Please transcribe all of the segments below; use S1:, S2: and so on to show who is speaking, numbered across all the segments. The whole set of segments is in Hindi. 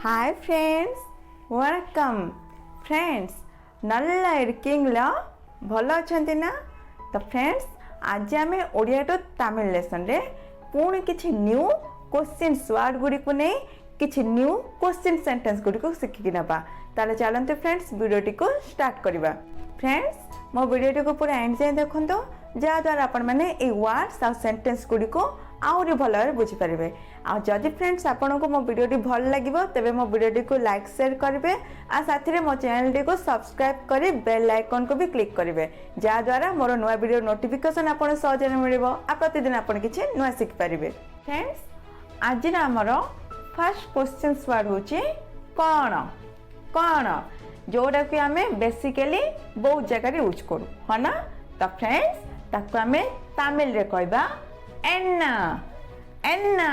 S1: हाय फ्रेंड्स वेलकम फ्रेंड्स नल्ला इरकिंगला भल अछंती ना। तो फ्रेंड्स आज आम ओडिया टू तमिल लेसन रे पुणी किछि न्यू क्वेश्चंस वर्ड गुडी को नै किछि न्यू क्वेश्चन सेंटेंस गुडी को शिखि नबा। ताले चलंते फ्रेंड्स वीडियोटी को स्टार्ट करिबा। फ्रेंड्स मो वीडियोटी को पूरा एंड जाए देखंतो जा द्वारा आपण माने ए वर्ड्स आ सेंटेंस गुडी को आउरी भल बुझी पारे। आदि फ्रेंड्स आपन को मो वीडियोटी भल लगे तेरे मो वीडियोटी को लाइक शेयर करेंगे आ साथ में मो चैनल को सब्सक्राइब कर बेल आइकन को भी क्लिक करेंगे जहाँद्वारा मोर नुआ वीडियो नोटिफिकेशन आपन सहज मिल आ प्रतिदिन आपन किसी नुआ शिखि पारे। फ्रेंड्स आज आमर फर्स्ट क्वेश्चन वर्ड हूँ कौन कौन जोटा कि आम बेसिकली बहुत जगह यूज करूँ है ना। तो फ्रेंड्स ताको आम तमिल रे कहबा एन्ना एन्ना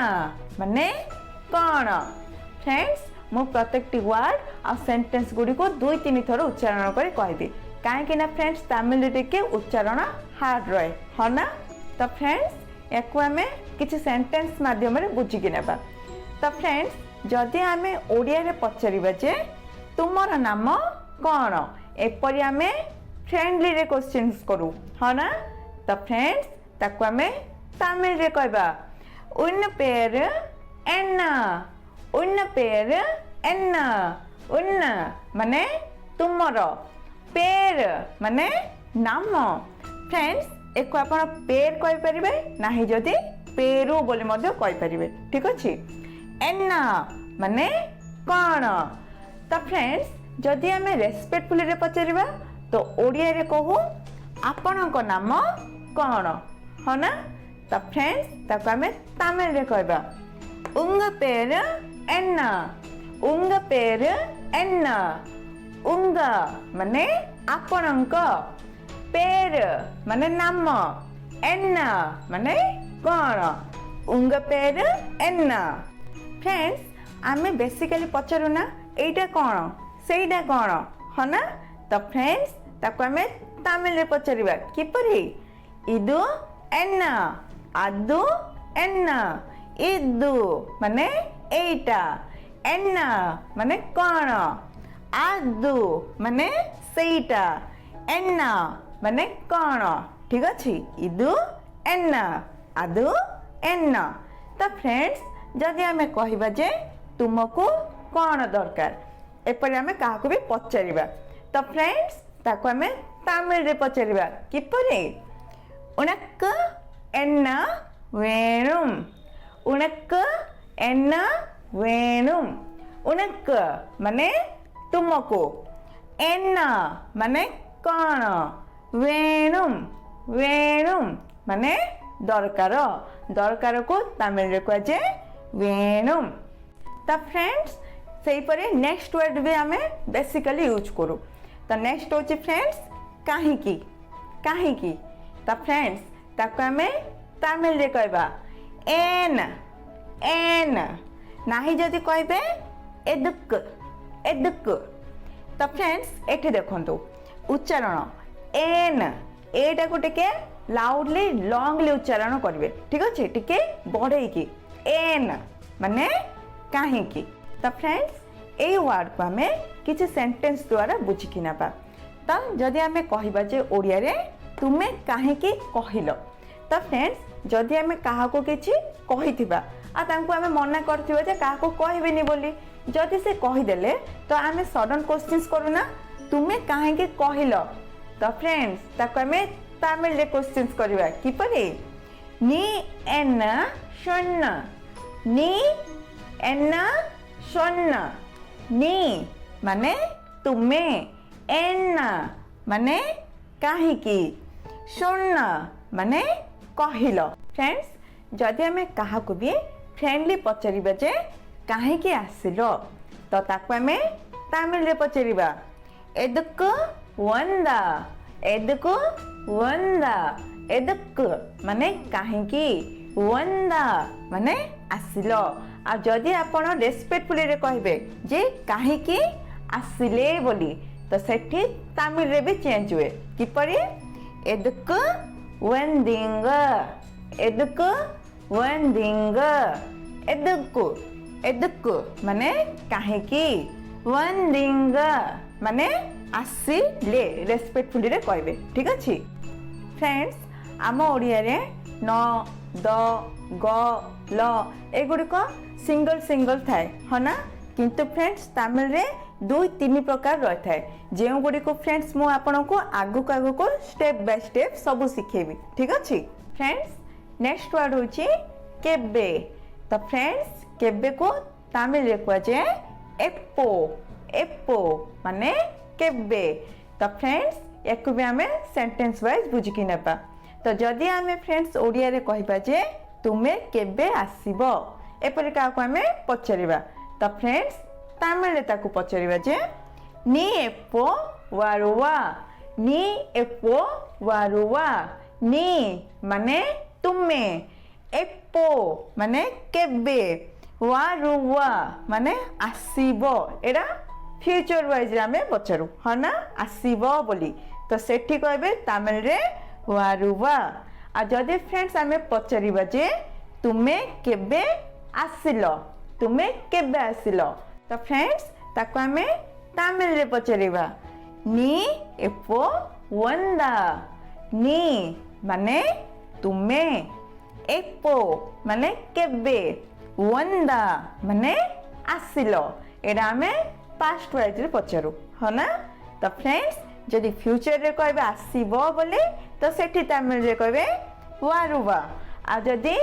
S1: माने कौन। फ्रेंड्स मु प्रत्येक वर्ड आ सेंटेंस गुडी को दुई तीन थर उच्चारण कर कहबी कहीं फ्रेंड्स तमिल टिके उच्चारण हार्ड रहे है ना। तो फ्रेंड्स याकू आम किसी सेंटेंस माध्यम बुझिकी नेबा। तो फ्रेंड्स जदि आम ओडिया रे पचारिबा जे तुमर नाम कौन एपरि आम फ्रेंडली रे क्वेश्चंस करू है ना। तो फ्रेंड्स ताकू आम तमिल रे कहबा उन पेर एन्ना उन पेर एन्ना उन माने तुमर पेर माने नाम। फ्रेंड्स एको आपण पेर कहि परिबे नाही जदी पेरू बोली मध्य कहि परिबे ठीक अछि। एन्ना माने कौन। तो फ्रेंड्स जदि हमें रेस्पेक्टफुली रे पचारिबा तो ओडिया रे कहू आपणक नाम कौन है ना। तो फ्रेंड्स ताको आम तमिल रे कहबा उंग पेर एन्ना उंग पेर एन्ना उंग माने आपणक पेर माने नाम एन्ना माने कौन उंग पेर एन्ना। फ्रेंड्स आम बेसिकली पचारू ना एटा कौन सेटा कौन है ना। तो फ्रेंड्स ताको आम तमिल रे पचारिबा किपरि इदु एन्ना अदु एन्ना इदु माने एटा एन्ना माने कौन आदु माने सेटा एन्ना माने कौन ठीक अछि इदु एन्ना आदु एन्ना। तो फ्रेंड्स जदि आम कहबा जे तुमको कौन दरकार एपरि आम काहाकू भी पचारिबा। तो फ्रेंड्स ताको आम तमिल रे पचारिबा किपरि उनक्कु एन्ना वेणुम उनक्कु एन्ना वेणुम उनक्कु माने तुमको एन्ना माने कौन वेणुम वेणुम माने दरकार दरकार को तमिल रे कह जे वेणुम। तो फ्रेंड्स सही परे नेक्स्ट वर्ड भी आम बेसिकली यूज करू। तो नेक्स्ट होची फ्रेंड्स काहीकी काहीकी। तो फ्रेंड्स ताको आम तमिल रे कहबा एन एन नाही जदि कहबे एदुक एदुक। तो फ्रेंड्स एठी देखंतु उच्चारण एन एटा को टिके लाउडली लॉन्गली उच्चारण करिवे ठीक अछि टिके बढ़ई की एन माने काहीकी। तो फ्रेंड्स ए वर्ड को आम किसी सेंटेंस द्वारा बुझिकी नबा। तो जदि आम कहबा जे ओडिया रे तुमे काहेकी कहिलो। तो फ्रेंड्स जदि आम काहाको किछि कहिथिबा आ तांको आम मना करथिबा जे काहाको कहबेनी बोली जदि से कहिदेले तो आम सडन क्वेश्चंस करूना तुमे काहेकी कहिलो। तो फ्रेंड्स ताको आम तमिल रे क्वेश्चंस करबा किपरि नी एन्ना सोन्ना नी एन्ना सोन्ना नी माने तुमे एन्ना माने काहीकी सोन्ना माने कहिलो। फ्रेंड्स जदि आम काहाकू भी फ्रेंडली पचारिबा जे काहीकी आसिलो तो ताको आम तमिल रे पचारिबा एदुक्कु वंदा एदुक्कु वंदा एदुक्कु माने काहीकी वंदा माने आसिलो। आ जदि आपण रेस्पेक्टफुली रे कहबे जे काहीकी आसिले बोली तो सेठी तमिल रे भी चेंज हुए किपरि एदुक्कु वंदिंग एदुक्कु वंदिंग एदुक्कु एदुकु माने काहेकि वंदिंग माने आसिले रेस्पेक्टफुली रे कहबे ठीक अछि फ्रेंड्स आम ओडिया रे न द ग ल एगुड़िक सिंगल सिंगल थाए है ना किंतु फ्रेंड्स तमिल रे 2-3 प्रकार रही थाए जो गुड़ी को फ्रेंड्स मु आपन को आगु को स्टेप बाय स्टेप सब सिखेबी ठीक अछि फ्रेंड्स नेक्स्ट वर्ड होची केबे तो फ्रेंड्स केबे को तमिल रे कहजे एप्पो एप्पो माने केबे तो फ्रेंड्स एको भी आमे सेंटेंस वाइज बुझिकी नेबा तो जदि आमे फ्रेंड्स ओडिया रे कहबा जे तुमे केबे आसीबो एपरि का को आमे पचरिबा तो फ्रेंड्स तमिल रे ताकू पचरिबा जे नी एप्पो वारुवा नी एप्पो वारुवा नी माने तुमे एप्पो माने केबे वारुवा माने आसीबो एडा फ्यूचर वाइज रे आमे पचरु है ना आसीबो बोली तो सेठी कहबे तमिल रे वारुवा आ जदि फ्रेंड्स आमे पचरिबा जे तुमे केबे आसिलो तुमे केबे आसिलो तो फ्रेंड्स ताको आमे तमिल रे पचरिबा नी एप्पो वंदा नी माने तुमे एप्पो माने केबे वंदा माने आसिलो एडा आमे पास्ट वाइज रे पचरु है ना तो फ्रेंड्स जदि फ्यूचर रे कहबे आसीबो बोले तो सेठी तमिल रे कहबे वारुवा आ जदि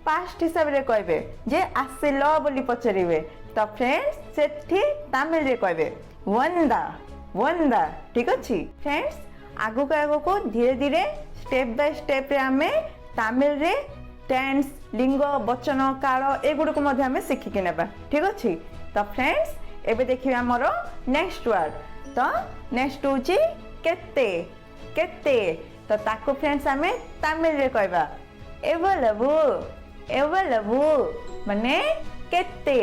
S1: पास्ट हिसाब रे कहबे जे आसिलो बोली पचरिबे तो फ्रेंड्स सेठी तमिल रे कहबे वंदा वंदा ठीक अछि फ्रेंड्स आगु को धीरे धीरे स्टेप बाय स्टेप रे आमे तमिल रे टेंस लिंग वचन काल एगुड़ को मध्य आमे सिखि के नेबा ठीक अछि तो फ्रेंड्स एबे देखिबा हमर नेक्स्ट वर्ड तो नेक्स्ट होची केते केते तो ताको फ्रेंड्स आमे तमिल रे कहबा एवलबु माने केते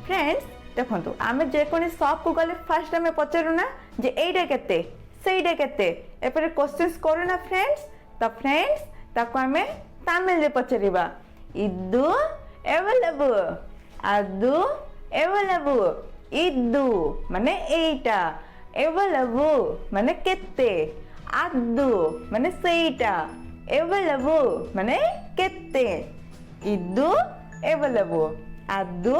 S1: फ्रेंड्स देखंतु आमे जे कोनी शॉप को गले फर्स्ट आमे पचरु ना जे एइडा केते सेइडा केते एपर क्वेश्चंस करू ना फ्रेंड्स तो फ्रेंड्स ताको आमे तमिल रे पचरिबा इदु एवलबु अदु एवलबु इदु माने एइटा एवलबु माने केते अदु माने सेइटा एवलबु माने केते इदु एवलबु अदु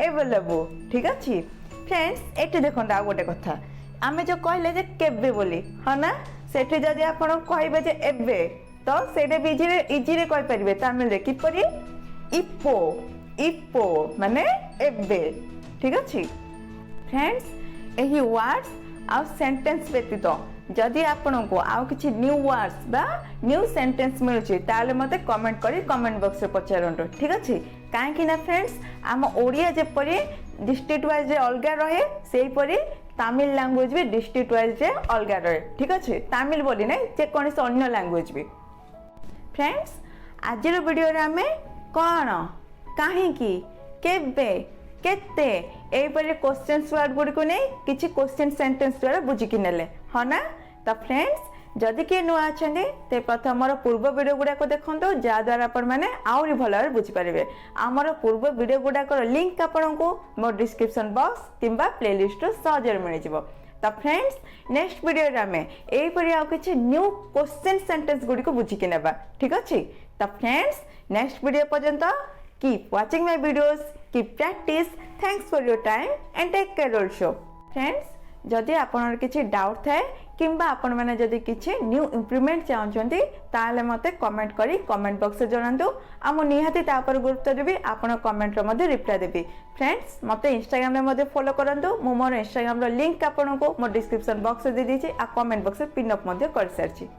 S1: एवलबु ठीक अछि फ्रेंड्स एटे देखंडा आ गोटे कथा आमे जो कहले जे केबे बोली है ना सेठी जदि आपण कहबे जे एबे तो सेटे इजी रे कहि परिबे तमिल रे किपरि इप्पो इप्पो माने एबे ठीक अछि फ्रेंड्स एही वर्ड्स आ सेंटेंस व्यतीत जदि आपण को आउ किछि न्यू वर्ड्स बा न्यू सेंटेंस मिलुछि ताले मते कमेंट करी कमेंट बॉक्स रे पचारंतो ठीक अछि काहे कि ना फ्रेंड्स आम ओडिया जे परि डिस्ट्रिक्ट वाइज रे अलगा रहे सेही परि तमिल लैंग्वेज भी डिस्ट्रिक्ट वाइज रे अलगा रहे ठीक अछि तमिल बोली नै जे कोनसे अन्य लैंग्वेज भी फ्रेंड्स आजिर वीडियो रे हमें कोन काहे कि केबे केते एई परि क्वेश्चंस वर्ड गुडी को नै किछि क्वेश्चन सेंटेंस द्वारा बुझी कि नेले है ना तो फ्रेंड्स जदि के नुआ अछंदी ते प्रथम हमर पूर्व वीडियो गुडा को देखंतो जा द्वारा अपन माने आउरी भलर बुझी परिबे हमर पूर्व वीडियो गुडा को लिंक आपन को मो डिस्क्रिप्शन बॉक्स किंबा प्लेलिस्ट रो सहजर मिलि जिवो तो फ्रेंड्स नेक्स्ट वीडियो रे हमें एई परि आ किछि न्यू क्वेश्चन सेंटेंस गुडी को बुझी कि नेबा ठीक अछि तो फ्रेंड्स नेक्स्ट वीडियो पर्यंत keep watching my videos keep practice thanks for your time and take care also friends जदि आपनर किछि डाउट थाए किंबा आपण माने जदि किछि न्यू इंप्रूवमेंट चाहउछंती ताले मते कमेंट करी कमेंट बॉक्स रे जणांतु आ मो निहाती ता पर गुरुत्व देबी आपण कमेंट रे मध्ये रिप्लाई देबी फ्रेंड्स मते इंस्टाग्राम रे मध्ये फॉलो करंतु मो मोर इंस्टाग्राम रो लिंक आपण को मो डिस्क्रिप्शन बॉक्स रे दे दीची आ कमेंट बॉक्स रे पिन अप मध्ये कर सारची।